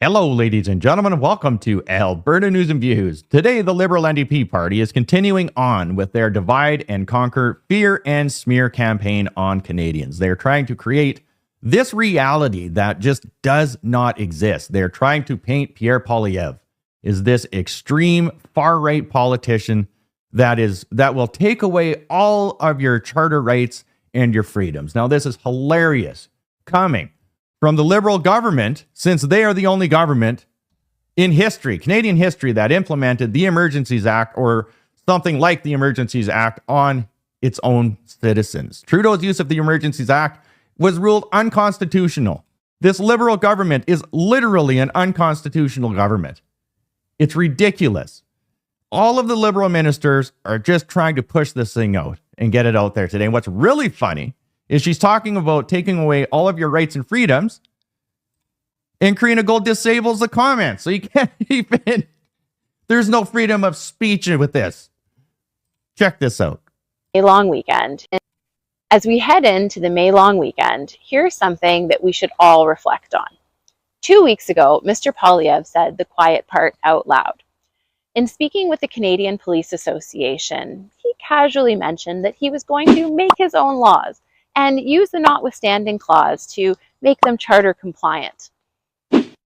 Hello, ladies and gentlemen, and welcome to Alberta News and Views. Today, the Liberal NDP party is continuing on with their divide and conquer, fear and smear campaign on Canadians. They're trying to create this reality that just does not exist. They're trying to paint Pierre Poilievre as this extreme far-right politician that will take away all of your charter rights and your freedoms. Now, this is hilarious coming from the Liberal government, since they are the only government in history, Canadian history, that implemented the Emergencies Act or something like the Emergencies Act on its own citizens. Trudeau's use of the Emergencies Act was ruled unconstitutional. This Liberal government is literally an unconstitutional government. It's ridiculous. All of the Liberal ministers are just trying to push this thing out and get it out there today. And what's really funny is she's talking about taking away all of your rights and freedoms, and Karina Gould disables the comments. So you can't even, there's no freedom of speech with this. Check this out. A long weekend. And as we head into the May long weekend, here's something that we should all reflect on. 2 weeks ago, Mr. Poilievre said the quiet part out loud. In speaking with the Canadian Police Association, he casually mentioned that he was going to make his own laws and use the notwithstanding clause to make them charter compliant.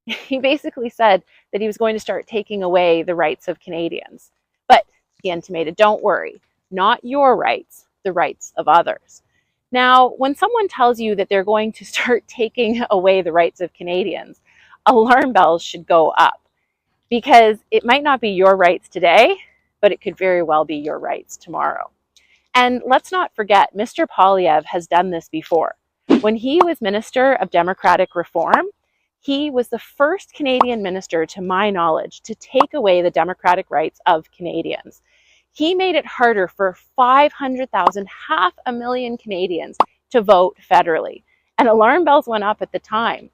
He basically said that he was going to start taking away the rights of Canadians. But he intimated, don't worry, not your rights, the rights of others. Now, when someone tells you that they're going to start taking away the rights of Canadians, alarm bells should go up, because it might not be your rights today, but it could very well be your rights tomorrow. And let's not forget, Mr. Poilievre has done this before. When he was Minister of Democratic Reform, he was the first Canadian minister, to my knowledge, to take away the democratic rights of Canadians. He made it harder for 500,000, 500,000 Canadians to vote federally. And alarm bells went up at the time.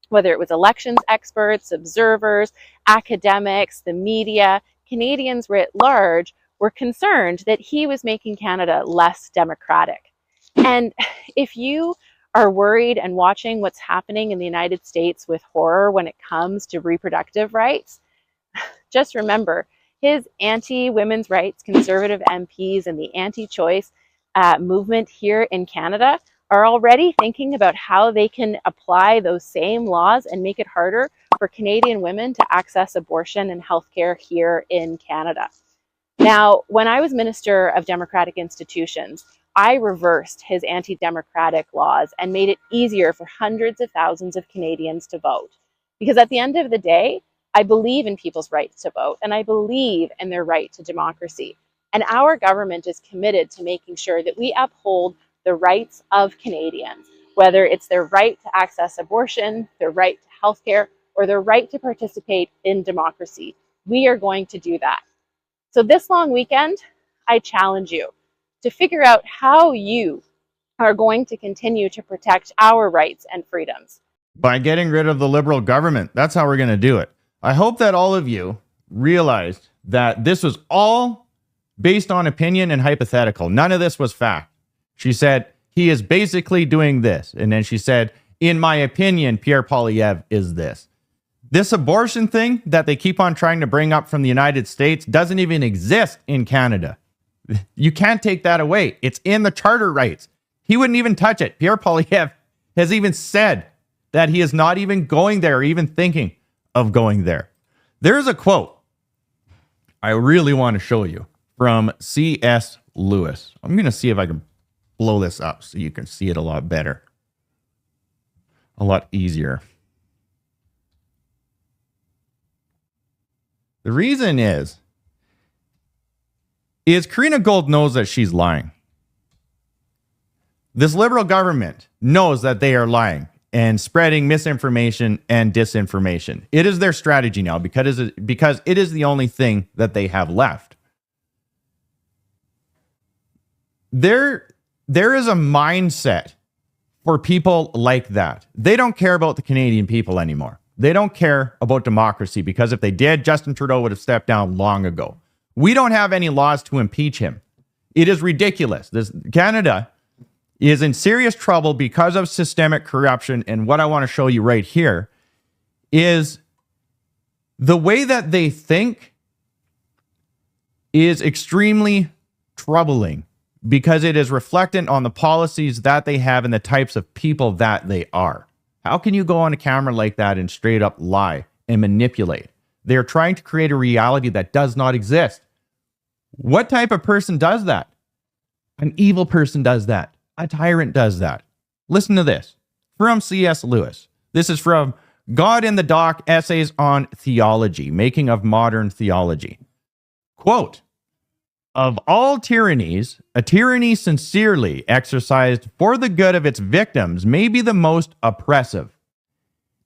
Whether it was elections experts, observers, academics, the media, Canadians writ large were concerned that he was making Canada less democratic. And if you are worried and watching what's happening in the United States with horror when it comes to reproductive rights, just remember, his anti-women's rights conservative MPs and the anti-choice movement here in Canada are already thinking about how they can apply those same laws and make it harder for Canadian women to access abortion and healthcare here in Canada. Now, when I was Minister of Democratic Institutions, I reversed his anti-democratic laws and made it easier for hundreds of thousands of Canadians to vote. Because at the end of the day, I believe in people's right to vote, and I believe in their right to democracy. And our government is committed to making sure that we uphold the rights of Canadians, whether it's their right to access abortion, their right to healthcare, or their right to participate in democracy. We are going to do that. So this long weekend, I challenge you to figure out how you are going to continue to protect our rights and freedoms. By getting rid of the Liberal government, that's how we're going to do it. I hope that all of you realized that this was all based on opinion and hypothetical. None of this was fact. She said, he is basically doing this. And then she said, in my opinion, Pierre Poilievre is this. This abortion thing that they keep on trying to bring up from the United States doesn't even exist in Canada. You can't take that away. It's in the charter rights. He wouldn't even touch it. Pierre Poilievre has even said that he is not even going there or even thinking of going there. There's a quote I really want to show you from C.S. Lewis. I'm going to see if I can blow this up so you can see it a lot better. A lot easier. The reason is Karina Gould knows that she's lying. This Liberal government knows that they are lying and spreading misinformation and disinformation. It is their strategy now because it is the only thing that they have left. There is a mindset for people like that. They don't care about the Canadian people anymore. They don't care about democracy, because if they did, Justin Trudeau would have stepped down long ago. We don't have any laws to impeach him. It is ridiculous. Canada is in serious trouble because of systemic corruption. And what I want to show you right here is The way that they think is extremely troubling because it is reflectant on the policies that they have and the types of people that they are. How can you go on a camera like that and straight up lie and manipulate? They're trying to create a reality that does not exist. What type of person does that? An evil person does that. A tyrant does that. Listen to this from C.S. Lewis. This is from God in the Dock, Essays on Theology, Making of Modern Theology. Quote, "Of all tyrannies, a tyranny sincerely exercised for the good of its victims may be the most oppressive.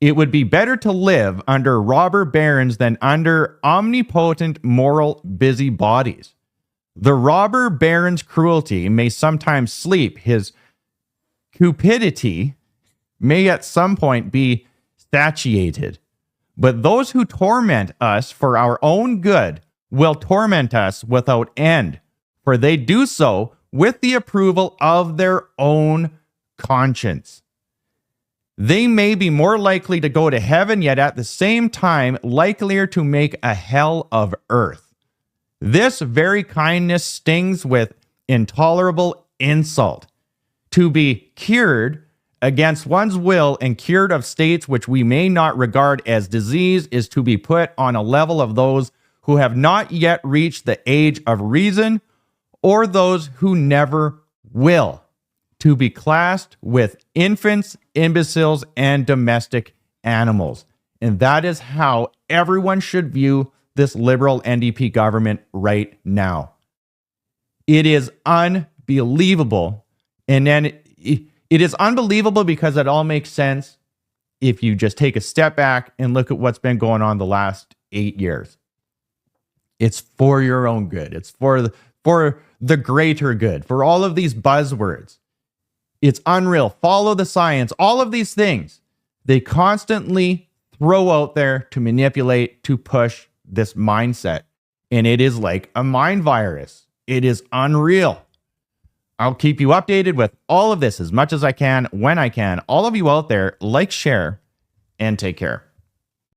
It would be better to live under robber barons than under omnipotent moral busybodies. The robber baron's cruelty may sometimes sleep. His cupidity may at some point be satiated. But those who torment us for our own good will torment us without end, for they do so with the approval of their own conscience. They may be more likely to go to heaven, yet at the same time likelier to make a hell of earth. This very kindness stings with intolerable insult. To be cured against one's will and cured of states which we may not regard as disease is to be put on a level of those who have not yet reached the age of reason or those who never will. To be classed with infants, imbeciles, and domestic animals." And that is how everyone should view this liberal NDP government right now. It is unbelievable. And then it is unbelievable because it all makes sense if you just take a step back and look at what's been going on the last 8 years. It's for your own good. It's for the greater good, for all of these buzzwords. It's unreal. Follow the science. All of these things they constantly throw out there to manipulate, to push this mindset. And it is like a mind virus. It is unreal. I'll keep you updated with all of this as much as I can, when I can. All of you out there, like, share, and take care.